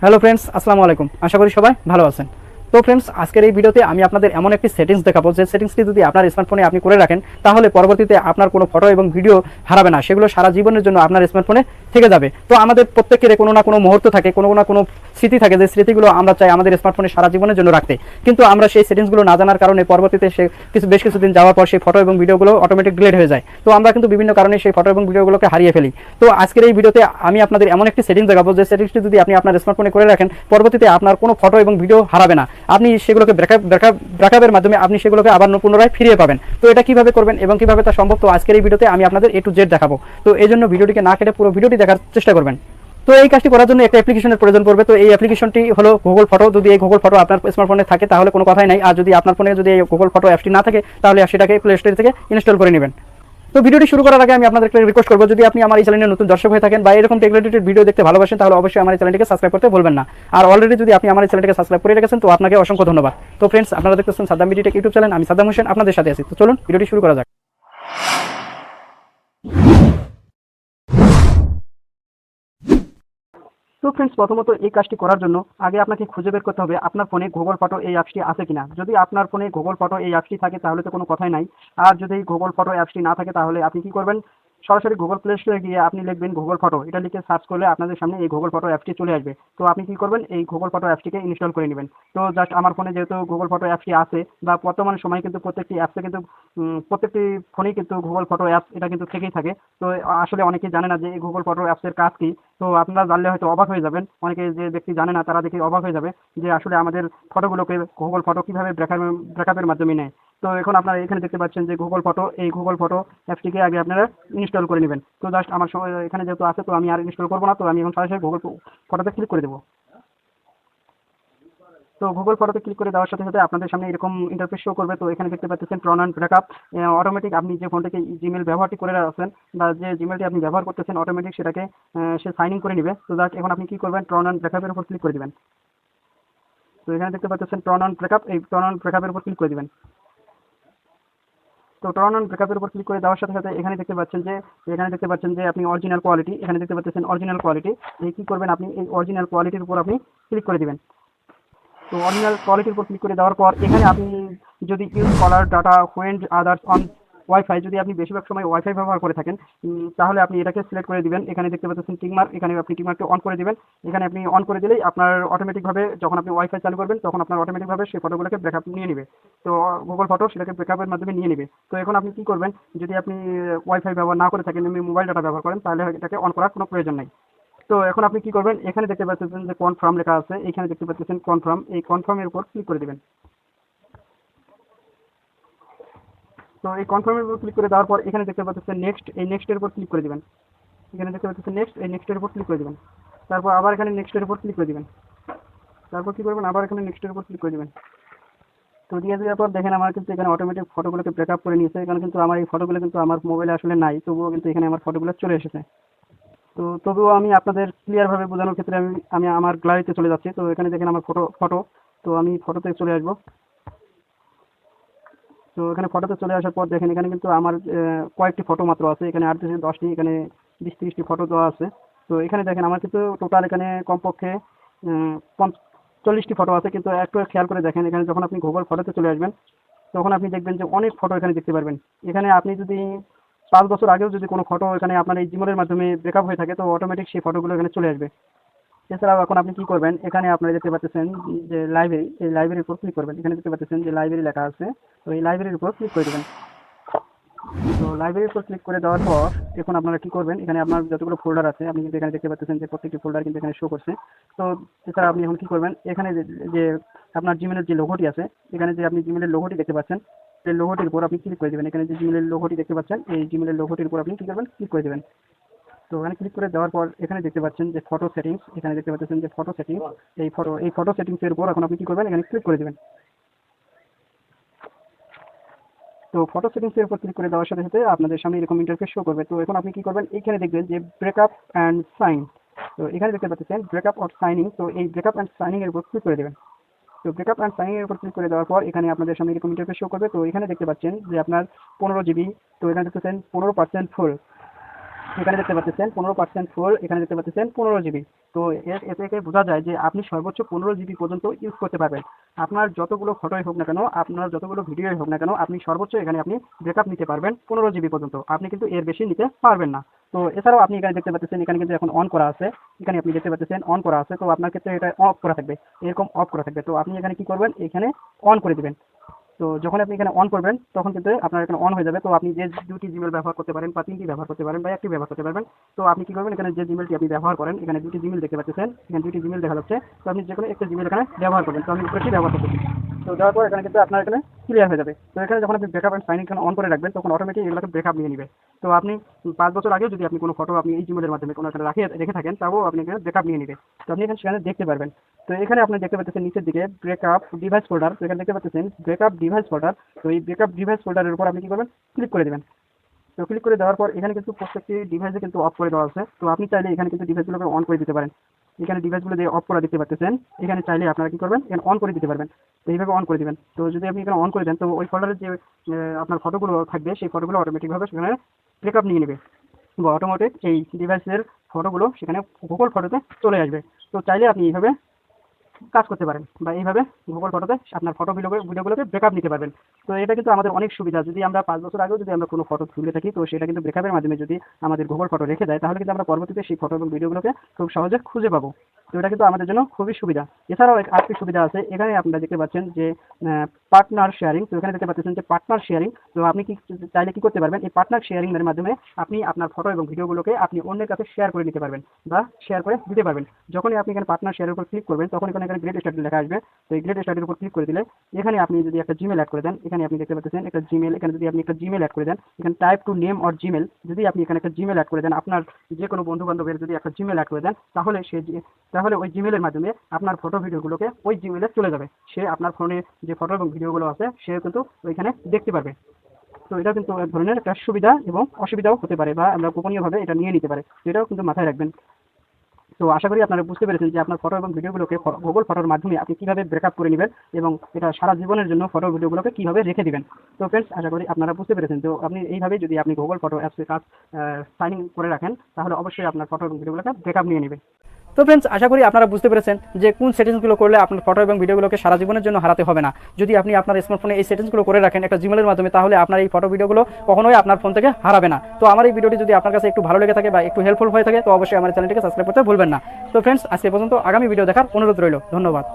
Hello friends, আসসালামু আলাইকুম। আশা করি সবাই ভালো আছেন। তো ফ্রেন্ডস, আজকের এই ভিডিওতে আমি আপনাদের এমন একটি সেটিংস দেখাবো যে সেটিংসটি যদি আপনার স্মার্টফোনে আপনি করে রাখেন তাহলে পরবর্তীতে আপনার কোনো ফটো এবং ভিডিও হারাবে না, সেগুলো সারা জীবনের জন্য আপনার স্মার্টফোনে থেকে যাবে। তো আমাদের প্রত্যেকের কোনো না কোনো মুহূর্ত থাকে, কোনো না কোনো স্মৃতি থাকে, যে স্মৃতিগুলো আমরা চাই আমাদের স্মার্টফোনে সারা জীবনের জন্য রাখতে, কিন্তু আমরা সেই সেটিংসগুলো না জানার কারণে পরবর্তীতে বেশ কিছুদিন যাওয়ার পর সেই ফটো এবং ভিডিওগুলো অটোমেটিক ডিলিট হয়ে যায়। তো আমরা কিন্তু বিভিন্ন কারণে সেই ফটো এবং ভিডিওগুলোকে হারিয়ে ফেলি। তো আজকের এই ভিডিওতে আমি আপনাদের এমন একটি সেটিংস দেখাবো যে সেটিংসটি যদি আপনি আপনার স্মার্টফোনে করে রাখেন পরবর্তীতে আপনার কোনো ফটো এবং ভিডিও হারাবে না, আপনি সেগুলোকে ব্যাকআপের মাধ্যমে আপনি সেগুলোকে আবার পুনরায় ফিরিয়ে পাবেন। তো এটা কিভাবে করবেন এবং কিভাবে তা সম্ভব, তো আজকের এই ভিডিওতে আমি আপনাদের A to Z দেখাবো। তো এই জন্য ভিডিওটিকে না কেটে পুরো ভিডিওটি দেখার চেষ্টা করবেন। তো এই কাজটি করার জন্য একটা অ্যাপ্লিকেশনের প্রয়োজন পড়বে। তো এই অ্যাপ্লিকেশনটি হলো গুগল ফটো। যদি এই গুগল ফটো আপনার স্মার্টফোনে থাকে তাহলে কোনো কথাই নাই, আর যদি আপনার ফোনে যদি এই গুগল ফটো অ্যাপটি না থাকে তাহলে সেটাকে প্লে স্টোর থেকে ইনস্টল করে নেবেন। তো ভিডিওটি শুরু করার আগে আমি আপনাদেরকে রিকোয়েস্ট করবো, যদি আপনি আমার এই চ্যানেলের নতুন দর্শক হয়ে থাকেন বা এরকম টেক রিলেটেড ভিডিও দেখতে ভালোবাসেন তাহলে অবশ্যই আমার এই চ্যানেলটিকে সাবস্ক্রাইব করতে ভুলবেন না। আর অলরেডি যদি আপনি আমার এই চ্যানেলটিকে সাবস্ক্রাইব করে রেখেছেন তো আপনাকে অসংখ্য ধন্যবাদ। তো ফ্রেন্ডস, আপনারা দেখতেছেন Saddam BD take YouTube channel, আমি সাদ্দাম হোসেন আপনাদের সাথে আছি। তো চলুন ভিডিওটি শুরু করা যাক। তো ফ্রেন্ডস, প্রথমত এই কাজটি করার জন্য আগে আপনাকে খুঁজে বের করতে হবে আপনার ফোনে গুগল ফটো এই অ্যাপসটি আছে কিনা। যদি আপনার ফোনে গুগল ফটো এই অ্যাপসটি থাকে তাহলে তো কোনো কথাই নাই। আর যদি গুগল ফটো অ্যাপসটি না থাকে তাহলে আপনি কি করবেন, সরাসরি গুগল প্লে স্টোরে গিয়ে আপনি লিখবেন গুগল ফটো, এটা লিখে সার্চ করলে আপনাদের সামনে এই গুগল ফটো অ্যাপসটি চলে আসবে। তো আপনি কি করবেন, এই গুগল ফটো অ্যাপসটিকে ইনস্টল করে নেবেন। তো জাস্ট আমার ফোনে যেহেতু গুগল ফটো অ্যাপসটি আছে, বা বর্তমান সময় কিন্তু প্রত্যেকটি অ্যাপসে কিন্তু প্রত্যেকটি ফোনেই কিন্তু গুগল ফটো অ্যাপস এটা কিন্তু থেকেই থাকে। তো আসলে অনেকেই জানে না যে এই গুগল ফটো অ্যাপসের কাজ কি। তো আপনারা জানলে হয়তো অবাক হয়ে যাবেন, অনেকে যে ব্যক্তি জানে না তারা দেখে অবাক হয়ে যাবে যে আসলে আমাদের ফটোগুলোকে গুগল ফটো কিভাবে ব্যাকআপের মাধ্যমে নেয়। তো এখন আপনারা এখানে দেখতে পাচ্ছেন যে গুগল ফটো, এই গুগল ফটো অ্যাপসটিকে আগে আপনারা ইনস্টল করে নেবেন। তো জাস্ট আমার সময় এখানে যেহেতু আছে তো আমি আর ইনস্টল করবো না, তো আমি এখন সরাসরি গুগল ফটোতে ক্লিক করে দেবো। তো গুগল ফটোতে ক্লিক করে দেওয়ার সাথে সাথে আপনাদের সামনে এরকম ইন্টারফেস শো করবে। তো এখানে দেখতে পাচ্ছেন ট্রন অ্যান্ড ব্রেকআপ, অটোমেটিক আপনি যে ফোন থেকে জিমেল ব্যবহারটি করে আছেন বা যে জিমেলটি আপনি ব্যবহার করতেছেন অটোমেটিক সেটাকে সে সাইন ইন করে নেবে। তো জাস্ট এখন আপনি কি করবেন, ট্রন অ্যান্ড ব্রেকআপের উপর ক্লিক করে দিবেন। তো এখানে দেখতে পাচ্ছেন ট্রন অ্যান্ড ব্রেকআপ, এই ট্রন অ্যান্ড ব্রেকআপের উপর ক্লিক করে দিবেন। তো টর্ন অন ব্রেকআপের উপর ক্লিক করে দেওয়ার সাথে সাথে এখানে দেখতে পাচ্ছেন যে আপনি অরিজিনাল কোয়ালিটি, এখানে দেখতে পাচ্ছেন অরিজিনাল কোয়ালিটি। এই কি করবেন, আপনি এই অরিজিনাল কোয়ালিটির উপর আপনি ক্লিক করে দিবেন। তো অরিজিনাল কোয়ালিটির উপর ক্লিক করে দেওয়ার পর এখানে আপনি যদি use caller data when others on wifi, যদি আপনি বেশিরভাগ সময় ওয়াইফাই ব্যবহার করে থাকেন তাহলে আপনি এটাকে সিলেক্ট করে দিবেন। এখানে দেখতে পাচ্ছেন টিকমার্ক, এখানে আপনি টিকমার্ককে অন করে দিবেন। এখানে আপনি অন করে দিলেই আপনার অটোমেটিকভাবে যখন আপনি ওয়াইফাই চালু করবেন তখন আপনার অটোমেটিকভাবে সেই ফটোগুলোকে ব্যাকআপ নিয়ে নেবে। তো গুগল ফটো সেটাকে ব্যাকআপের মাধ্যমে নিয়ে নেবে। তো এখন আপনি কি করবেন, যদি আপনি ওয়াইফাই ব্যবহার না করে থাকেন, আপনি মোবাইল ডাটা ব্যবহার করেন তাহলে এটাকে অন করার কোনো প্রয়োজন নাই। তো এখন আপনি কি করবেন, এখানে দেখতে পাচ্ছেন যে কনফার্ম লেখা আছে, এখানে দেখতে পাচ্ছেন কনফার্ম, এই কনফার্মের উপর ক্লিক করে দিবেন। তো এই কনফার্মের উপর ক্লিক করে দেওয়ার পর এখানে দেখতে পাচ্ছেন নেক্সট, এই নেক্সটের উপর ক্লিক করে দিবেন। এখানে দেখতে পাচ্ছেন নেক্সট, এই নেক্সটের উপর ক্লিক করে দিবেন। তারপর আবার এখানে নেক্সটের উপর ক্লিক করে দিবেন। তারপর কি করবেন, আবার এখানে নেক্সটের উপর ক্লিক করে দিবেন। তো দিয়ে দেওয়ার পর দেখেন আমার কিন্তু এখানে অটোমেটিক ফটোগুলোকে ব্যাকআপ করে নিয়েছে। এখানে কিন্তু আমার এই ফটোগুলো কিন্তু আমার মোবাইলে আসলে নাই, তবুও কিন্তু এখানে আমার ফটোগুলো চলে এসেছে। তো তবুও আমি আপনাদের ক্লিয়ারভাবে বোঝানোর ক্ষেত্রে আমি আমি আমার গ্যালারিতে চলে যাচ্ছি। তো এখানে দেখেন আমার ফটো। তো আমি ফটোতে চলে আসবো। তো এখানে ফটোতে চলে আসার পর দেখেন এখানে কিন্তু আমার কয়েকটি ফটো মাত্র আছে, এখানে 8 থেকে 10টি, এখানে 20-30টি ফটো দেওয়া আছে। তো এখানে দেখেন আমার কিন্তু টোটাল এখানে কমপক্ষে 40টি ফটো আছে, কিন্তু একটু খেয়াল করে দেখেন এখানে যখন আপনি গুগল ফটোতে চলে আসবেন তখন আপনি দেখবেন যে অনেক ফটো এখানে দেখতে পারবেন। এখানে আপনি যদি 5 বছর আগেও যদি কোনো ফটো এখানে আপনার এই জিমেলের মাধ্যমে ব্রেকআপ হয়ে থাকে তো অটোমেটিক সেই ফটোগুলো এখানে চলে আসবে। এছাড়াও এখন আপনি কি করবেন, এখানে আপনারা দেখতে পাচ্ছেন যে লাইব্রেরি, এই লাইব্রেরির উপর ক্লিক করবেন। এখানে দেখতে পাচ্ছেন যে লাইব্রেরি লেখা আছে, তো এই লাইব্রেরির উপর ক্লিক করে দেবেন। তো লাইব্রেরির উপর ক্লিক করে দেওয়ার পর এখন আপনারা কি করবেন, এখানে আপনার যতগুলো ফোল্ডার আছে আপনি কিন্তু এখানে দেখতে পাচ্ছেন যে প্রত্যেকটি ফোল্ডার কিন্তু এখানে শো করছে। তো এছাড়া আপনি এখন কি করবেন, এখানে যে আপনার জিমেলের যে লোগোটি আছে, এখানে যে আপনি জিমেলের লোগোটি দেখতে পাচ্ছেন, সেই লোগোটির উপর আপনি ক্লিক করে দেবেন। এখানে যে জিমেলের লোগোটি দেখতে পাচ্ছেন এই জিমেলের লোগোটির উপর আপনি কি করবেন, ক্লিক করে দেবেন। তো এখানে ক্লিক করে দেওয়ার পর এখানে দেখতে পাচ্ছেন যে ফটো সেটিংস, এখানে দেখতে পাচ্ছেন যে ফটো সেটিংস, এই ফটো সেটিংস এর উপর এখন আপনি কি করবেন, এখানে ক্লিক করে দেবেন। তো ফটো সেটিংস এর উপর ক্লিক করে দেওয়ার সাথে সাথে আপনাদের সামনে এরকম ইন্টারফেস শো করবে। তো এখন আপনি কি করবেন, এখানে দেখবেন যে ব্রেকআপ অ্যান্ড সাইন, তো এখানে দেখতে পাচ্ছেন ব্রেকআপ অর সাইনিং, তো এই ব্রেকআপ অ্যান্ড সাইনিং এর উপর ক্লিক করে দেবেন। তো ব্রেকআপ অ্যান্ড সাইনিং এর উপর ক্লিক করে দেওয়ার পর এখানে আপনাদের সামনে এরকম ইন্টারফেস শো করবে। তো এখানে দেখতে পাচ্ছেন যে আপনার 15 জিবি, তো এখানে দেখতেছেন 15% ফুল। এখানে দেখতে পাচ্ছেন 15% ফুল, এখানে দেখতে পাচ্ছেন 15 জিবি। তো এ থেকে বোঝা যায় যে আপনি সর্বোচ্চ 15 জিবি পর্যন্ত ইউজ করতে পারবেন। আপনার যতগুলো ফটোই হোক না কেন, আপনার যতগুলো ভিডিওই হোক না কেন, আপনি সর্বোচ্চ এখানে আপনি ব্যাকআপ নিতে পারবেন 15 জিবি পর্যন্ত। আপনি কিন্তু এর বেশি নিতে পারবেন না। তো এছাড়াও আপনি এখানে দেখতে পাচ্ছেন, এখানে কিন্তু এখন অন করা আছে, এখানে আপনি দেখতে পাচ্ছেন অন করা আছে। তো আপনার ক্ষেত্রে এটা অফ করা থাকবে, এরকম অফ করা থাকবে। তো আপনি এখানে কি করবেন, এখানে অন করে দিবেন। তো যখন আপনি এখানে অন করবেন তখন কিন্তু আপনার এখানে অন হয়ে যাবে। তো আপনি যে 2টি জিমেল ব্যবহার করতে পারেন বা 3টি ব্যবহার করতে পারেন বা 1টি ব্যবহার করতে পারবেন। তো আপনি কি করবেন, এখানে যে জিমেলটি আপনি ব্যবহার করেন, এখানে 2টি জিমেল দেখতে পাচ্ছেন, এখানে 2টি জিমেল দেখা যাচ্ছে। তো আপনি যে কোনো একটা জিমেল এখানে ব্যবহার করবেন। তো আমি উপরেটি ব্যবহার করতেছি। তো দেওয়ার পর এখানে কিন্তু আপনার এখানে ক্লিয়ার হয়ে যাবে। তো এখানে যখন আপনি ব্যাকআপ এন্ড সাইন এখানে অন করে রাখবেন তখন অটোমেটিক এগুলোকে ব্যাকআপ নিয়ে নেবে। তো আপনি 5 বছর আগেও যদি আপনি কোনো ফটো আপনি এই জিমেলের মাধ্যমে কোনো এখানে রেখে থাকেন, তাও আপনি এখানে ব্যাকআপ নিয়ে নেবে। তো আপনি এখানে সেখানে দেখতে পারবেন। তো এখানে আপনি দেখতে পাচ্ছেন নিচের দিকে ব্রেকআপ ডিভাইস ফোল্ডার। তো এখানে দেখতে পাচ্ছেন ব্রেকআপ ডিভাইস ফোল্ডার। তো এই ব্রেকআপ ডিভাইস ফোল্ডারের উপর আপনি কি করবেন, ক্লিক করে দেবেন। তো ক্লিক করে দেওয়ার পর এখানে কিন্তু প্রত্যেকটি ডিভাইসে কিন্তু অফ করে দেওয়া আছে। তো আপনি চাইলে এখানে কিন্তু ডিভাইসগুলোকে অন করে দিতে পারেন। এখানে ডিভাইসগুলো দিয়ে অফ করা দেখতে পাচ্ছেন, এখানে চাইলে আপনারা কি করবেন, এখানে অন করে দিতে পারবেন। তো এইভাবে অন করে দিবেন। তো যদি আপনি এখানে অন করে দেন তো ওই ফোল্ডারের যে আপনার ফটোগুলো থাকবে সেই ফটোগুলো অটোমেটিকভাবে সেখানে ব্রেকআপ নিয়ে নেবে বা অটোমেটিক এই ডিভাইসের ফটোগুলো সেখানে গুগল ফটোতে চলে আসবে। তো চাইলে আপনি এইভাবে কাজ করতে পারেন বা এইভাবে গুগল ফটোতে আপনার ফটো ভিডিওগুলোকে ব্রেকআপ নিতে পারবেন। তো এটা কিন্তু আমাদের অনেক সুবিধা। যদি আমরা 5 বছর আগেও যদি আমরা কোনো ফটো তুলে থাকি তো সেটা কিন্তু ব্রেকআপের মাধ্যমে যদি আমাদের গুগল ফটো রেখে দেয় তাহলে কিন্তু আমরা পরবর্তীতে সেই ফটো এবং ভিডিওগুলোকে খুব সহজে খুঁজে পাবো। তো এটা কিন্তু আমাদের জন্য খুবই সুবিধা। এছাড়াও আরেকটি সুবিধা আছে, এখানে আপনারা দেখতে পাচ্ছেন যে পার্টনার শেয়ারিং। তো এখানে দেখতে পাচ্ছেন যে পার্টনার শেয়ারিং। তো আপনি কি চাইলে কি করতে পারবেন, এই পার্টনার শেয়ারিং এর মাধ্যমে আপনি আপনার ফটো এবং ভিডিওগুলোকে আপনি অন্যের কাছে শেয়ার করে নিতে পারবেন বা শেয়ার করে দিতে পারবেন। যখনই আপনি এখানে পার্টনার শেয়ারের উপর ক্লিক করবেন তখন এখানে গ্রেট স্টাডি লেখা আসবে। তো এই গ্রেট স্টাডির উপর ক্লিক করে দিলে এখানে আপনি যদি একটা জিমেল অ্যাড করে দেন, এখানে আপনি দেখতে পাচ্ছেন একটা জিমেল, এখানে যদি আপনি একটা জিমেল অ্যাড করে দেন, এখানে type to name or Gmail, যদি আপনি এখানে একটা জিমেল অ্যাড করে দেন, আপনার যে কোনো বন্ধু বান্ধবের যদি একটা জিমেল অ্যাড করে দেন তাহলে ওই জিমেলের মাধ্যমে আপনার ফটো ভিডিওগুলোকে ওই জিমেলে চলে যাবে। সে আপনার ফোনে যে ফটো এবং ভিডিওগুলো আছে সে কিন্তু ওইখানে দেখতে পারবে। তো এটা কিন্তু এক ধরনের একটা সুবিধা এবং অসুবিধাও হতে পারে বা আমরা গোপনীয়ভাবে এটা নিয়ে নিতে পারে। তো এটাও কিন্তু মাথায় রাখবেন। তো আশা করি আপনারা বুঝতে পেরেছেন যে আপনার ফটো এবং ভিডিওগুলোকে গুগল ফটোর মাধ্যমে আপনি কীভাবে ব্রেকআপ করে নেবেন এবং এটা সারা জীবনের জন্য ফটো ভিডিওগুলোকে কীভাবে রেখে দিবেন। তো ফ্রেন্ডস, আশা করি আপনারা বুঝতে পেরেছেন। তো আপনি এইভাবে যদি আপনি গুগল ফটো অ্যাপসে কাজ সাইন ইন করে রাখেন তাহলে অবশ্যই আপনার ফটো এবং ভিডিওগুলোকে ব্রেকআপ নিয়ে নেবে। তো ফ্রেন্ডস, আশা করি আপনারা বুঝতে পেরেছেন যে কোন সেটিংসগুলো করলে আপনার ফটো এবং ভিডিওগুলোকে সারা জীবনের জন্য হারাতে হবে না। যদি আপনি আপনার স্মার্টফোনে এই সেটিংসগুলো করে রাখেন একটা জিমেলের মাধ্যমে তাহলে আপনার এই ফটো ভিডিওগুলো কখনোই আপনার ফোন থেকে হারাবে না। তো আমার এই ভিডিওটি যদি আপনার কাছে একটু ভালো লেগে থাকে বা একটু হেল্পফুল হয়ে থাকে তো অবশ্যই আমার চ্যানেলটিকে সাবস্ক্রাইব করতে ভুলবেন না। তো ফ্রেন্ডস, আজকে পর্যন্ত, আগামী ভিডিও দেখার অনুরোধ রইল। ধন্যবাদ।